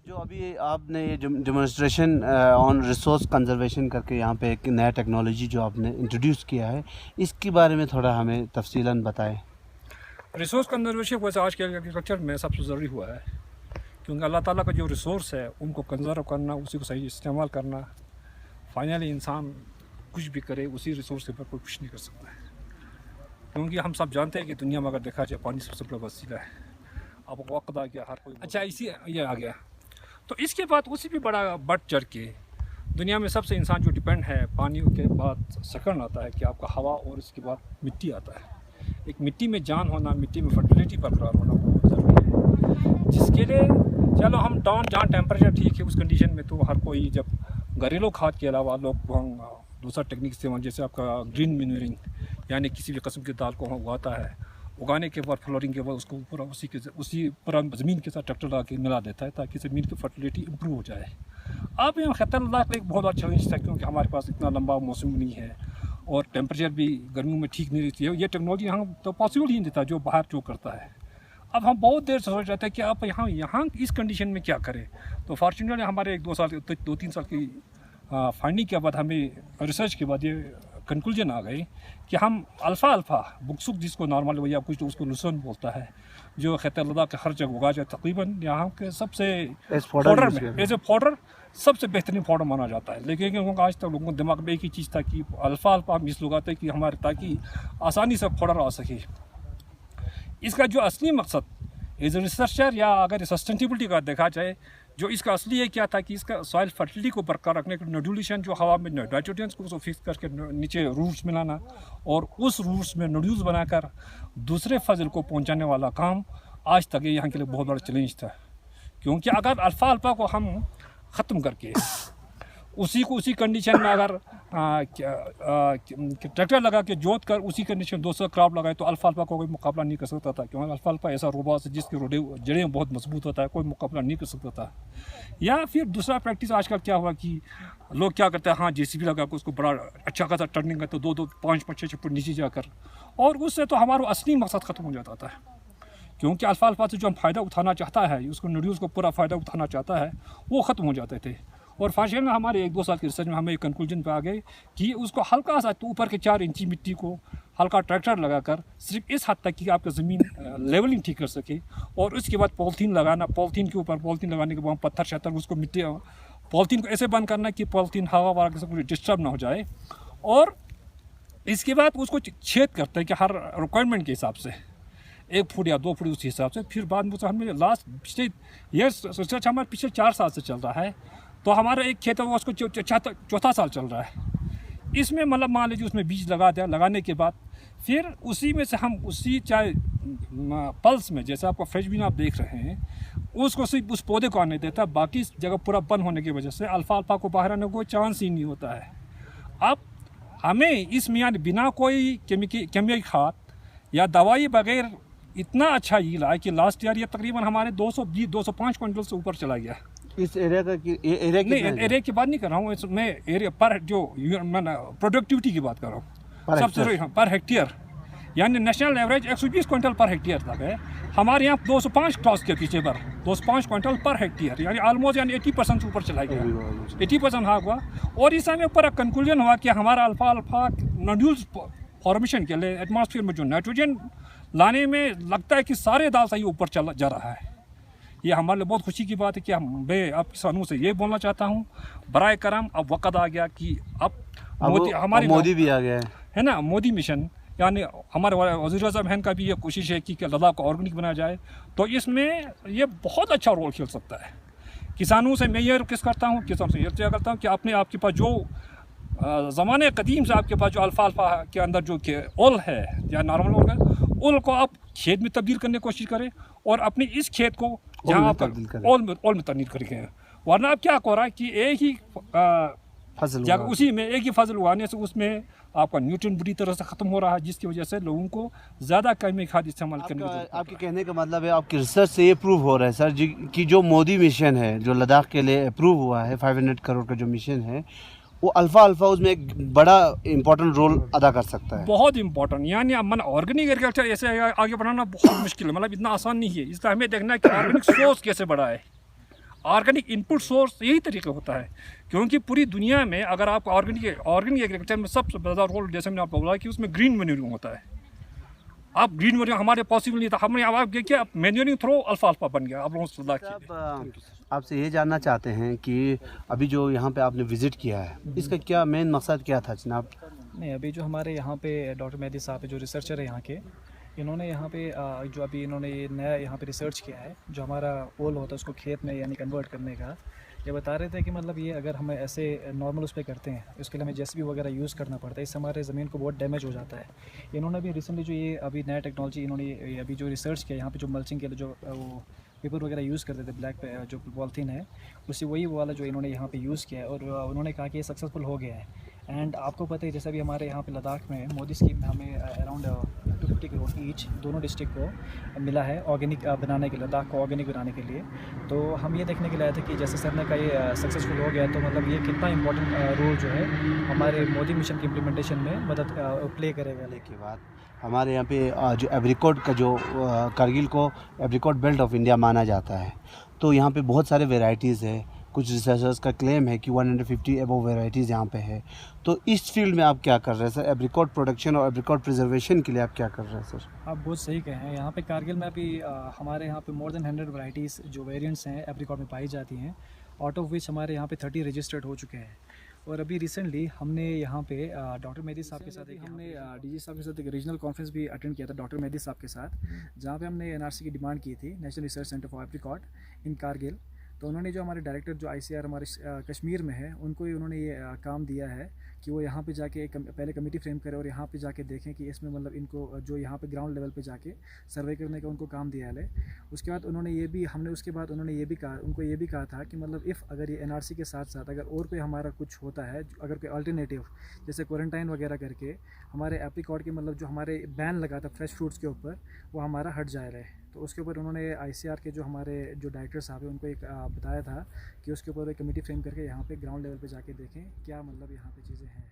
जो अभी आपने ये डेमोन्स्ट्रेशन ऑन रिसोर्स कंजर्वेशन करके यहाँ पे एक नया टेक्नोलॉजी जो आपने इंट्रोड्यूस किया है, इसके बारे में थोड़ा हमें तफसीलन बताएं। रिसोर्स कंजर्वेशन वैसे आज के एग्रीकल्चर में सबसे ज़रूरी हुआ है, क्योंकि अल्लाह ताला का जो रिसोर्स है उनको कंजर्व करना, उसी को सही इस्तेमाल करना। फाइनली इंसान कुछ भी करे उसी रिसोर्स के ऊपर कोई कुछ नहीं कर सकता है, क्योंकि हम सब जानते हैं कि दुनिया में अगर देखा जाए पानी सबसे बड़ा वसीला है। अब वक्त आ गया हर कोई, अच्छा इसी ये आ गया तो इसके बाद उसी भी बड़ा बढ़ चढ़ के दुनिया में सबसे इंसान जो डिपेंड है पानी के बाद सेकंड आता है कि आपका हवा और इसके बाद मिट्टी आता है। एक मिट्टी में जान होना, मिट्टी में फर्टिलिटी बरकरार होना बहुत ज़रूरी है, जिसके लिए चलो हम डाउन जहाँ टेम्परेचर ठीक है उस कंडीशन में तो हर कोई जब घरेलू खाद के अलावा लोग दूसरा टेक्निक इस्तेमाल, जैसे आपका ग्रीन मैन्यूरिंग यानी किसी भी किस्म की दाल को उगाता है, उगाने के बाद फ्लोरिंग के बाद उसको पूरा उसी पूरा ज़मीन के साथ ट्रैक्टर लगा के मिला देता है ताकि ज़मीन की फर्टिलिटी इम्प्रूव हो जाए। अब यहाँ खतरनाक एक बहुत बड़ा चैलेंज था, क्योंकि हमारे पास इतना लंबा मौसम नहीं है और टेम्परेचर भी गर्मियों में ठीक नहीं रहती है। ये टेक्नोलॉजी यहाँ तो पॉसिबल ही नहीं था जो बाहर जो करता है। अब हम बहुत देर से सोच रहे थे कि आप यहाँ इस कंडीशन में क्या करें, तो फॉर्चुनेटली हमारे एक दो तीन साल की फाइंडिंग के बाद हमें रिसर्च के बाद ये कंक्लूजन आ गई कि हम अल्फ़ा बुकसुक जिसको नॉर्मल या कुछ उसको लुसन बोलता है, जो खैतर लद्दाख के हर जगह उगा जाए, तकरीबन यहाँ के सबसे फॉडर में एज ए फॉडर सबसे बेहतरीन फॉडर माना जाता है। लेकिन क्योंकि आज तक लोगों के दिमाग में एक ही चीज़ था कि अल्फ़ा हम इसलिए उगाते हैं कि हमारे ताकि आसानी से फॉडर आ सके। इसका जो असली मकसद एज ए रिसर्चर या अगर सस्टेनेबिलिटी का देखा जाए, जो इसका असली है क्या था कि इसका सॉइल फर्टिलिटी को बरकरार रखने के नोड्यूलेशन जो हवा में नाइट्रोजन्स को फिक्स करके नीचे रूट्स मिलाना और उस रूट्स में नोड्यूल्स बनाकर दूसरे फजल को पहुंचाने वाला काम आज तक यहाँ के लिए बहुत बड़ा चैलेंज था। क्योंकि अगर अल्फ़ा को हम ख़त्म करके उसी कंडीशन में अगर ट्रैक्टर लगा के जोत कर उसी कंडीशन दूसरा क्रॉप लगाए तो अल्फ़ा को कोई मुकाबला नहीं कर सकता था, क्योंकि अल्फ़ा ऐसा रोबोट है जिसकी जड़ें बहुत मजबूत होता है, कोई मुकाबला नहीं कर सकता था। या फिर दूसरा प्रैक्टिस आजकल क्या हुआ कि लोग क्या करते हैं, हाँ JCB लगा कर उसको बड़ा अच्छा खासा टर्निंग करते 2-2, 5-5, 6 फुट नीचे जाकर, और उससे तो हमारा असली मकसद ख़त्म हो जाता था। क्योंकि अल्फ़ा से जो हम फ़ायदा उठाना चाहता है, उसको नोड्यूल्स को पूरा फ़ायदा उठाना चाहता है, वो ख़त्म हो जाते थे। और फाइनली में हमारे 1-2 साल की रिसर्च में हमें एक कंक्लूजन पे आ गए कि उसको हल्का सा तो ऊपर के 4 इंची मिट्टी को हल्का ट्रैक्टर लगाकर सिर्फ इस हद तक कि आपका ज़मीन लेवलिंग ठीक कर सके, और उसके बाद पॉलीथीन लगाना, पॉलीथीन के ऊपर पॉलीथीन लगाने के बाद पत्थर शत्थर उसको मिट्टी पॉलीथीन को ऐसे बंद करना कि पॉलीथीन हवा वगैरह से कुछ डिस्टर्ब ना हो जाए, और इसके बाद उसको छेद करते हैं कि हर रिक्वायरमेंट के हिसाब से 1 फुट या 2 फुट उस हिसाब से। फिर बाद में हमें लास्ट पिछले ये रिसर्च हमारे पिछले 4 साल से चल रहा है, तो हमारा एक खेत है वो उसको चौथा साल चल रहा है। इसमें मतलब मान लीजिए उसमें बीज लगा दिया, लगाने के बाद फिर उसी में से हम उसी चाहे पल्स में जैसे आपका फ्रेश बीन आप देख रहे हैं उसको सिर्फ उस पौधे को आने देता है, बाकी जगह पूरा बंद होने की वजह से अल्फ़ा को बाहर आने का कोई चांस ही नहीं होता है। अब हमें इसमें यानी बिना कोई केमिकल खाद या दवाई बगैर इतना अच्छा यील्ड आया कि लास्ट ईयर ये तकरीबन हमारे 205 क्विंटल से ऊपर चला गया। इस एरिया का एरिया की बात नहीं कर रहा हूँ, मैं एरिया पर जो प्रोडक्टिविटी की बात कर रहा हूँ, सबसे पर हेक्टेयर, यानी national average 120 quintal per hectare तक है। हमारे यहाँ 205 क्रॉस के पीछे पर 205 क्विंटल पर हेक्टेयर, यानी ऑलमोस्ट यानी 80% से ऊपर चला गया, 80% हाँ हुआ। और इस समय ऊपर कंक्लूजन हुआ कि हमारा अल्फ़ा नोड्यूल्स फॉर्मेशन के लिए एटमॉस्फेयर में जो नाइट्रोजन लाने में लगता है कि सारे दाल सही ऊपर चला जा रहा है। ये हमारे लिए बहुत खुशी की बात है कि मैं अब किसानों से ये बोलना चाहता हूँ, बराए करम अब वक़्त आ गया कि अब मोदी भी आ गया है ना, मोदी मिशन यानी हमारे वज़ीर-ए-आज़म हैं का भी ये कोशिश है कि लद्दाख को ऑर्गेनिक बनाया जाए, तो इसमें ये बहुत अच्छा रोल खेल सकता है। किसानों से मैं ये रिक्वेस्ट करता हूँ, किसानों से ये करता हूँ कि आपके पास जो ज़माने कदीम से आपके पास जो अल्फ़ा के अंदर जो ओल है या नॉर्मल ओल है, ओल को आप खेत में तब्दील करने की कोशिश करें और अपनी इस खेत को जहाँ आप ओल में तब्दील करेंगे। वरना अब क्या हो रहा है कि एक ही फसल उसी में एक ही फसल उगाने से उसमें आपका न्यूट्रिएंट बुरी तरह से ख़त्म हो रहा है, जिसकी वजह से लोगों को ज़्यादा केमिकल खाद इस्तेमाल करने की। आपके कहने का मतलब है, आपकी रिसर्च से ये प्रूव हो रहा है सर जी कि जो मोदी मिशन है जो लद्दाख के लिए अप्रूव हुआ है 500 करोड़ का जो मिशन है, वो अल्फ़ा उसमें एक बड़ा इम्पोर्टेंट रोल अदा कर सकता है। बहुत इंपॉर्टेंट, यानी अब मन ऑर्गेनिक एग्रीकल्चर ऐसे आगे बढ़ाना बहुत मुश्किल है, मतलब इतना आसान नहीं है। इसलिए हमें देखना है कि ऑर्गेनिक सोर्स कैसे बढ़ा है, ऑर्गेनिक इनपुट सोर्स, यही तरीका होता है। क्योंकि पूरी दुनिया में अगर आप ऑर्गेनिक एग्रीकल्चर में सबसे ज़्यादा रोल, जैसे मैंने आपको बोला कि उसमें ग्रीन मैन्यूरिंग होता है। अब ग्रीन मैन्यूरिंग हमारे पॉसिबल नहीं था, हमने अब देखिए मैन्यूरिंग थ्रो अल्फा बन गया। आप लोगों से आप आपसे ये जानना चाहते हैं कि अभी जो यहाँ पे आपने विज़िट किया है, इसका क्या मेन मकसद क्या था जनाब? नहीं, अभी जो हमारे यहाँ पे डॉक्टर मेहदी साहब है, जो रिसर्चर है यहाँ के, इन्होंने यहाँ पे जो अभी इन्होंने ये नया यहाँ पे रिसर्च किया है, जो हमारा ओल होता है उसको खेत में यानी कन्वर्ट करने का। ये बता रहे थे कि मतलब ये अगर हम ऐसे नॉर्मल उस पर करते हैं, उसके लिए हमें जेसीबी वगैरह यूज़ करना पड़ता है, इससे हमारे ज़मीन को बहुत डैमेज हो जाता है। इन्होंने अभी रिसेंटली जो ये अभी नया टेक्नोलॉजी इन्होंने अभी जो रिसर्च किया यहाँ पे, जो मल्चिंग के लिए जो वो पेपर वगैरह यूज़ करते थे, ब्लैक पे जो पॉलीथीन है, उसी वही वाला जो इन्होंने यहाँ पे यूज़ किया है, और उन्होंने कहा कि ये सक्सेसफुल हो गया है। एंड आपको पता है जैसा भी हमारे यहाँ पे लद्दाख में मोदी स्कीम में हमें अराउंड 250 करोड़ ईच दोनों डिस्ट्रिक्ट को मिला है ऑर्गेनिक बनाने के लिए, लद्दाख को ऑर्गेनिक बनाने के लिए। तो हम ये देखने के लिए आए थे कि जैसे सर ने कहा ये सक्सेसफुल हो गया, तो मतलब ये कितना इंपॉर्टेंट रोल जो है हमारे मोदी मिशन की इम्प्लीमेंटेशन में मदद प्ले करेगा। के बाद हमारे यहाँ पे जो एब्रिकॉट का जो कारगिल को एब्रिकॉट बेल्ट ऑफ इंडिया माना जाता है, तो यहाँ पे बहुत सारे वेराइटीज़ है। कुछ रिसर्चर्स का क्लेम है कि 150 अबव वेराइटीज़ यहाँ पे है। तो इस फील्ड में आप क्या कर रहे हैं सर? एब्रिकॉट प्रोडक्शन और एब्रिकॉट प्रिजर्वेशन के लिए आप क्या कर रहे हैं सर? आप बहुत सही कहे हैं। यहाँ पे कारगिल में अभी हमारे यहाँ पे मोर देन 100 वैरायटीज़ जो वेरिएंट्स हैं एप्रिकॉट में पाई जाती हैं, आउट ऑफ विच हमारे यहाँ पे 30 रजिस्टर्ड हो चुके हैं। और अभी रिसेंटली हमने यहाँ पे डॉक्टर मेहदी साहब के साथ डीजी साहब के साथ एक रीजनल कॉन्फ्रेंस भी अटेंड किया था डॉक्टर मेहदी साहब के साथ, जहाँ पे हमने एनआरसी की डिमांड की थी, National Research Centre for Apricot in Kargil. तो उन्होंने जो हमारे डायरेक्टर जो आईसीआर हमारे कश्मीर में है, उनको ही उन्होंने ये काम दिया है कि वो यहाँ पे जाके पहले कमेटी फ्रेम करें और यहाँ पे जाके देखें कि इसमें मतलब इनको जो यहाँ पे ग्राउंड लेवल पे जाके सर्वे करने का उनको काम दिया है। उसके बाद उन्होंने ये भी उसके बाद उन्होंने ये भी कहा, उनको ये भी कहा था कि मतलब अगर ये एनआरसी के साथ साथ अगर और कोई हमारा कुछ होता है, अगर कोई अल्टरनेटिव जैसे क्वारंटाइन वगैरह करके हमारे एप्रिकॉट के मतलब जो हमारे बैन लगा था फ्रेश फ्रूट्स के ऊपर, वो हमारा हट जा रहा है। तो उसके ऊपर उन्होंने आईसीआर के जो हमारे जो डायरेक्टर साहब हैं उनको एक बताया था कि उसके ऊपर एक कमेटी फ्रेम करके यहाँ पे ग्राउंड लेवल पे जाके देखें क्या मतलब यहाँ पे चीज़ें हैं।